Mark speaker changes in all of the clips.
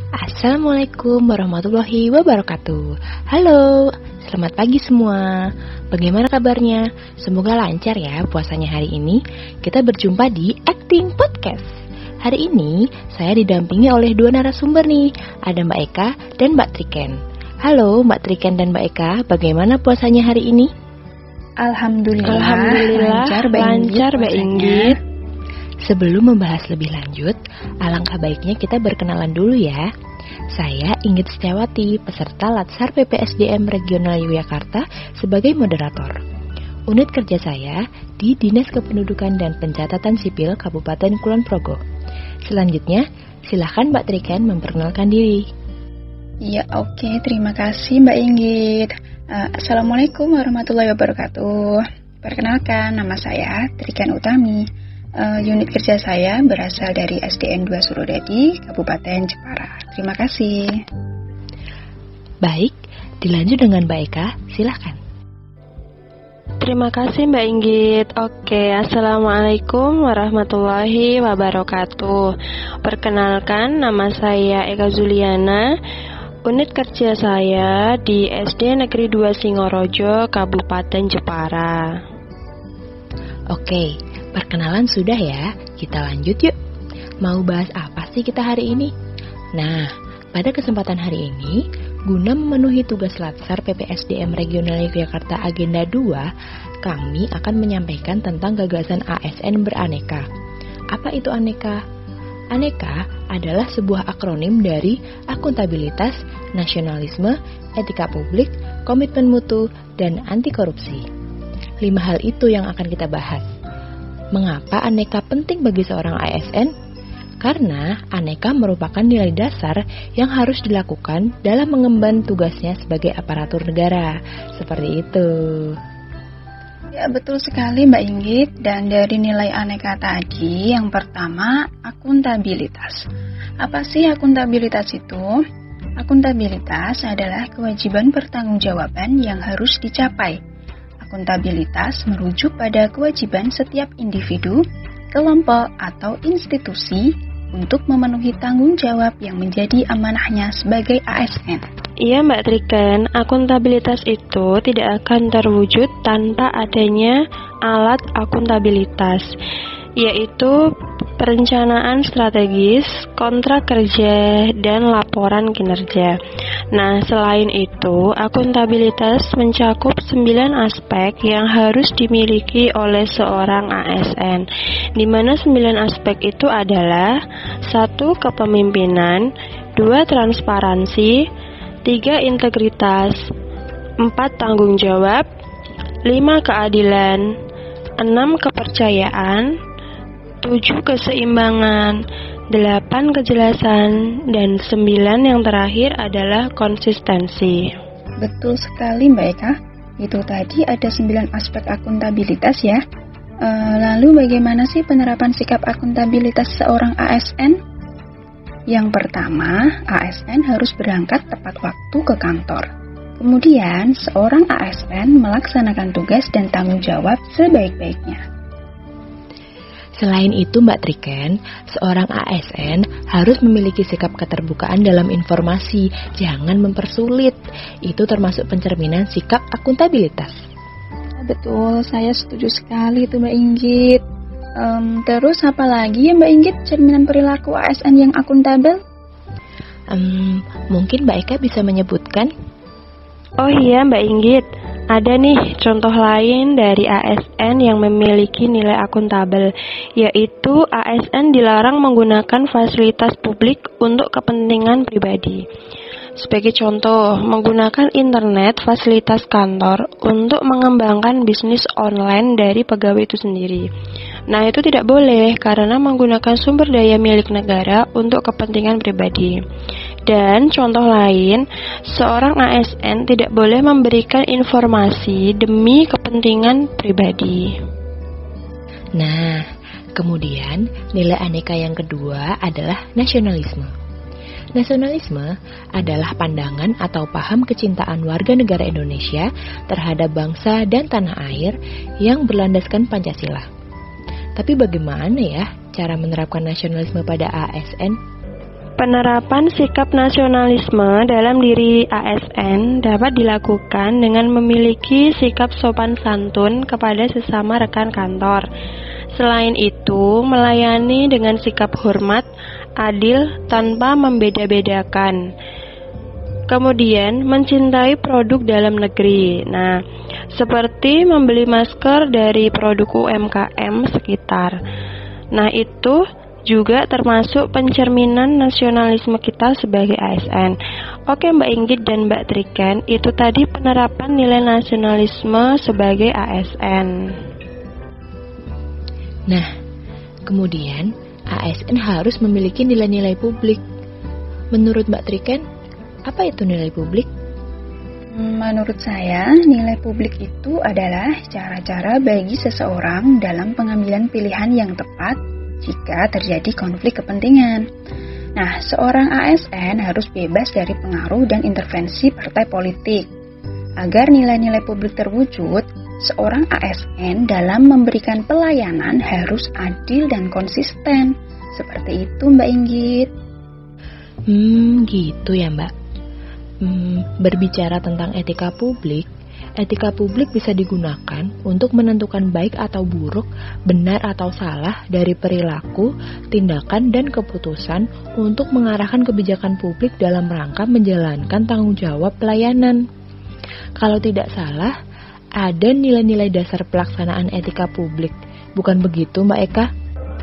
Speaker 1: Assalamualaikum warahmatullahi wabarakatuh. Halo, selamat pagi semua. Bagaimana kabarnya? Semoga lancar ya puasanya hari ini. Kita berjumpa di Acting Podcast. Hari ini saya didampingi oleh dua narasumber nih. Ada Mbak Eka dan Mbak Triken. Halo Mbak Triken dan Mbak Eka, bagaimana puasanya hari ini?
Speaker 2: Alhamdulillah lancar Mbak Inggit.
Speaker 1: Sebelum membahas lebih lanjut, alangkah baiknya kita berkenalan dulu ya. Saya Inggit Setiawati, peserta Latsar PPSDM Regional Yogyakarta sebagai moderator. Unit kerja saya di Dinas Kependudukan dan Pencatatan Sipil Kabupaten Kulon Progo. Selanjutnya, silakan Mbak Triken memperkenalkan diri.
Speaker 2: Ya oke, terima kasih Mbak Inggit. Assalamualaikum warahmatullahi wabarakatuh. Perkenalkan, nama saya Triken Utami. Unit kerja saya berasal dari SDN 2 Surodadi, Kabupaten Jepara. Terima kasih.
Speaker 1: Baik, dilanjut dengan Mbak Eka, silakan.
Speaker 3: Terima kasih Mbak Inggit. Oke, Assalamualaikum warahmatullahi wabarakatuh. Perkenalkan, nama saya Eka Zuliana. Unit kerja saya di SD Negeri 2 Singorojo, Kabupaten Jepara.
Speaker 1: Oke, perkenalan sudah ya, kita lanjut yuk. Mau bahas apa sih kita hari ini? Nah, pada kesempatan hari ini, guna memenuhi tugas Latsar PPSDM Regional Yogyakarta Agenda 2, kami akan menyampaikan tentang gagasan ASN beraneka. Apa itu aneka? Aneka adalah sebuah akronim dari akuntabilitas, nasionalisme, etika publik, komitmen mutu, dan anti korupsi. 5 hal itu yang akan kita bahas. Mengapa aneka penting bagi seorang ASN? Karena aneka merupakan nilai dasar yang harus dilakukan dalam mengemban tugasnya sebagai aparatur negara. Seperti itu.
Speaker 2: Ya betul sekali Mbak Inggit. Dan dari nilai aneka tadi, yang pertama akuntabilitas. Apa sih akuntabilitas itu? Akuntabilitas adalah kewajiban pertanggungjawaban yang harus dicapai. Akuntabilitas merujuk pada kewajiban setiap individu, kelompok, atau institusi untuk memenuhi tanggung jawab yang menjadi amanahnya sebagai ASN.
Speaker 3: Iya Mbak Triken, akuntabilitas itu tidak akan terwujud tanpa adanya alat akuntabilitas, yaitu perencanaan strategis, kontrak kerja, dan laporan kinerja. Nah, selain itu, akuntabilitas mencakup 9 aspek yang harus dimiliki oleh seorang ASN, di mana 9 aspek itu adalah 1. Kepemimpinan, 2. Transparansi, 3. Integritas, 4. Tanggung jawab, 5. Keadilan, 6. Kepercayaan, 7. Keseimbangan, 8. Kejelasan, dan 9 yang terakhir adalah konsistensi.
Speaker 2: Betul sekali Mbak Eka. Itu tadi ada 9 aspek akuntabilitas ya. Lalu bagaimana sih penerapan sikap akuntabilitas seorang ASN? Yang pertama, ASN harus berangkat tepat waktu ke kantor. Kemudian, seorang ASN melaksanakan tugas dan tanggung jawab sebaik-baiknya.
Speaker 1: Selain itu Mbak Triken, seorang ASN harus memiliki sikap keterbukaan dalam informasi, jangan mempersulit. Itu termasuk pencerminan sikap akuntabilitas.
Speaker 2: Betul, saya setuju sekali itu Mbak Inggit. Terus apa lagi ya Mbak Inggit cerminan perilaku ASN yang akuntabel?
Speaker 1: Mungkin Mbak Eka bisa menyebutkan?
Speaker 3: Oh iya Mbak Inggit, ada nih contoh lain dari ASN yang memiliki nilai akuntabel, yaitu ASN dilarang menggunakan fasilitas publik untuk kepentingan pribadi. Sebagai contoh, menggunakan internet fasilitas kantor untuk mengembangkan bisnis online dari pegawai itu sendiri. Nah, itu tidak boleh karena menggunakan sumber daya milik negara untuk kepentingan pribadi. Dan contoh lain, seorang ASN tidak boleh memberikan informasi demi kepentingan pribadi.
Speaker 1: Nah, kemudian nilai aneka yang kedua adalah nasionalisme. Nasionalisme adalah pandangan atau paham kecintaan warga negara Indonesia terhadap bangsa dan tanah air yang berlandaskan Pancasila. Tapi bagaimana ya cara menerapkan nasionalisme pada ASN?
Speaker 3: Penerapan sikap nasionalisme dalam diri ASN dapat dilakukan dengan memiliki sikap sopan santun kepada sesama rekan kantor. Selain itu, melayani dengan sikap hormat, adil, tanpa membeda-bedakan. Kemudian, mencintai produk dalam negeri. Nah, seperti membeli masker dari produk UMKM sekitar. Nah, itu juga termasuk pencerminan nasionalisme kita sebagai ASN. Oke Mbak Inggit dan Mbak Triken, itu tadi penerapan nilai nasionalisme sebagai ASN.
Speaker 1: Nah, kemudian ASN harus memiliki nilai-nilai publik. Menurut Mbak Triken, apa itu nilai publik?
Speaker 2: Menurut saya, nilai publik itu adalah cara-cara bagi seseorang dalam pengambilan pilihan yang tepat jika terjadi konflik kepentingan. Nah, seorang ASN harus bebas dari pengaruh dan intervensi partai politik. Agar nilai-nilai publik terwujud, seorang ASN dalam memberikan pelayanan harus adil dan konsisten. Seperti itu, Mbak Inggit.
Speaker 1: Gitu ya, Mbak. Berbicara tentang etika publik bisa digunakan untuk menentukan baik atau buruk, benar atau salah dari perilaku, tindakan, dan keputusan untuk mengarahkan kebijakan publik dalam rangka menjalankan tanggung jawab pelayanan. Kalau tidak salah, ada nilai-nilai dasar pelaksanaan etika publik. Bukan begitu, Mbak Eka?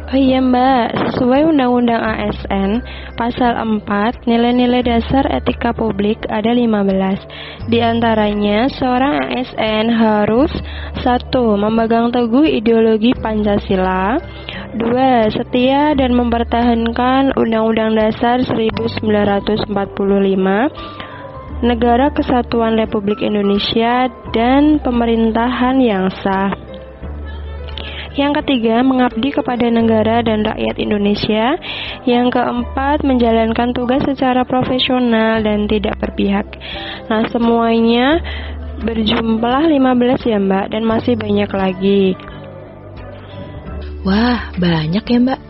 Speaker 3: Oh iya Mbak, sesuai Undang-Undang ASN, Pasal 4, nilai-nilai dasar etika publik ada 15. Di antaranya, seorang ASN harus 1. Memegang teguh ideologi Pancasila, 2. Setia dan mempertahankan Undang-Undang Dasar 1945, Negara Kesatuan Republik Indonesia, dan pemerintahan yang sah. Yang ketiga, mengabdi kepada negara dan rakyat Indonesia. Yang keempat, menjalankan tugas secara profesional dan tidak berpihak. Nah, semuanya berjumlah 15 ya Mbak, dan masih banyak lagi.
Speaker 1: Wah, banyak ya Mbak.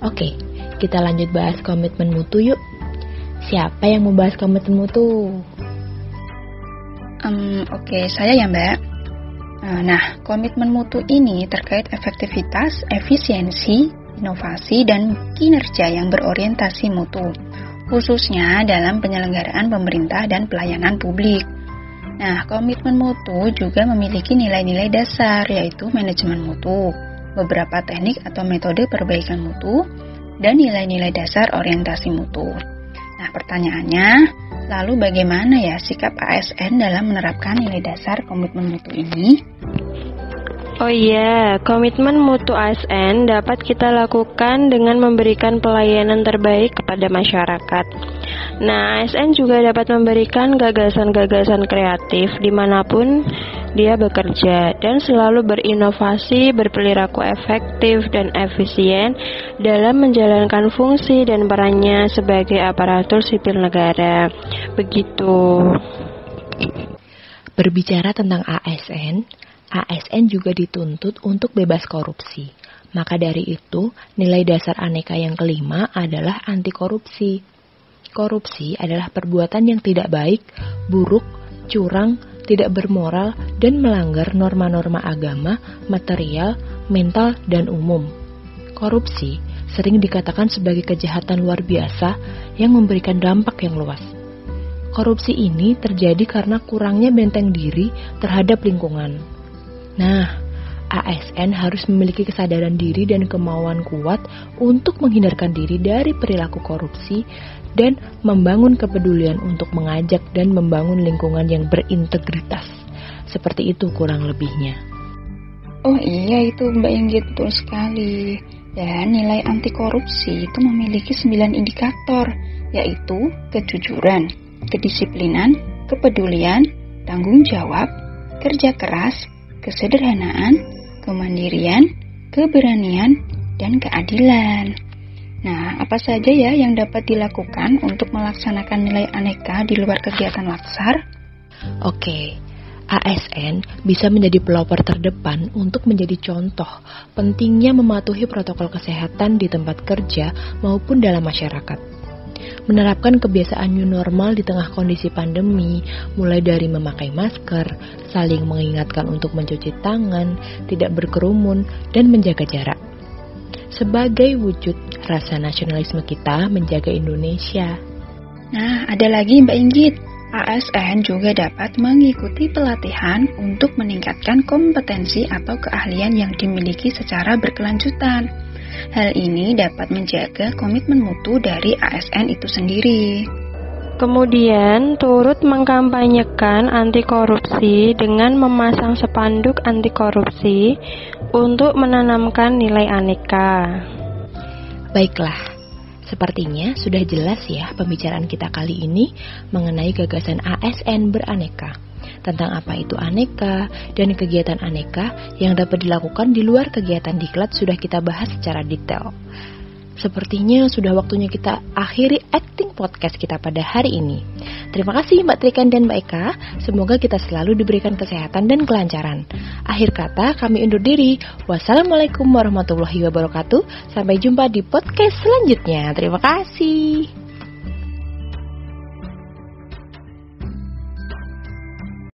Speaker 1: Oke, kita lanjut bahas komitmen mutu yuk. Siapa yang mau bahas komitmen mutu?
Speaker 2: Oke, saya ya Mbak. Nah, komitmen mutu ini terkait efektivitas, efisiensi, inovasi, dan kinerja yang berorientasi mutu, khususnya dalam penyelenggaraan pemerintah dan pelayanan publik. Nah, komitmen mutu juga memiliki nilai-nilai dasar, yaitu manajemen mutu, beberapa teknik atau metode perbaikan mutu, dan nilai-nilai dasar orientasi mutu. Nah, pertanyaannya, lalu bagaimana ya sikap ASN dalam menerapkan nilai dasar komitmen mutu ini?
Speaker 3: Oh iya, komitmen mutu ASN dapat kita lakukan dengan memberikan pelayanan terbaik kepada masyarakat. Nah, ASN juga dapat memberikan gagasan-gagasan kreatif dimanapun dia bekerja dan selalu berinovasi, berperilaku efektif dan efisien dalam menjalankan fungsi dan perannya sebagai aparatur sipil negara. Begitu.
Speaker 1: Berbicara tentang ASN juga dituntut untuk bebas korupsi. Maka dari itu, nilai dasar Aneka yang kelima adalah anti korupsi. Korupsi adalah perbuatan yang tidak baik, buruk, curang, tidak bermoral, dan melanggar norma-norma agama, material, mental, dan umum. Korupsi sering dikatakan sebagai kejahatan luar biasa yang memberikan dampak yang luas. Korupsi ini terjadi karena kurangnya benteng diri terhadap lingkungan. Nah, ASN harus memiliki kesadaran diri dan kemauan kuat untuk menghindarkan diri dari perilaku korupsi dan membangun kepedulian untuk mengajak dan membangun lingkungan yang berintegritas. Seperti itu kurang lebihnya.
Speaker 2: Oh iya, itu Mbak Inggit, betul sekali. Dan nilai anti korupsi itu memiliki 9 indikator, yaitu kejujuran, kedisiplinan, kepedulian, tanggung jawab, kerja keras, kesederhanaan, kemandirian, keberanian, dan keadilan. Nah, apa saja ya yang dapat dilakukan untuk melaksanakan nilai aneka di luar kegiatan laksar?
Speaker 1: Oke, ASN bisa menjadi pelopor terdepan untuk menjadi contoh pentingnya mematuhi protokol kesehatan di tempat kerja maupun dalam masyarakat. Menerapkan kebiasaan new normal di tengah kondisi pandemi, mulai dari memakai masker, saling mengingatkan untuk mencuci tangan, tidak berkerumun, dan menjaga jarak. Sebagai wujud rasa nasionalisme kita menjaga Indonesia.
Speaker 2: Nah, ada lagi Mbak Inggit. ASN juga dapat mengikuti pelatihan untuk meningkatkan kompetensi atau keahlian yang dimiliki secara berkelanjutan. Hal ini dapat menjaga komitmen mutu dari ASN itu sendiri.
Speaker 3: Kemudian, turut mengkampanyekan anti korupsi dengan memasang spanduk anti korupsi untuk menanamkan nilai aneka.
Speaker 1: Baiklah. Sepertinya sudah jelas ya pembicaraan kita kali ini mengenai gagasan ASN beraneka. Tentang apa itu aneka dan kegiatan aneka yang dapat dilakukan di luar kegiatan diklat sudah kita bahas secara detail. Sepertinya sudah waktunya kita akhiri acting podcast kita pada hari ini. Terima kasih Mbak Trikan dan Mbak Eka. Semoga kita selalu diberikan kesehatan dan kelancaran. Akhir kata kami undur diri. Wassalamualaikum warahmatullahi wabarakatuh. Sampai jumpa di podcast selanjutnya. Terima kasih.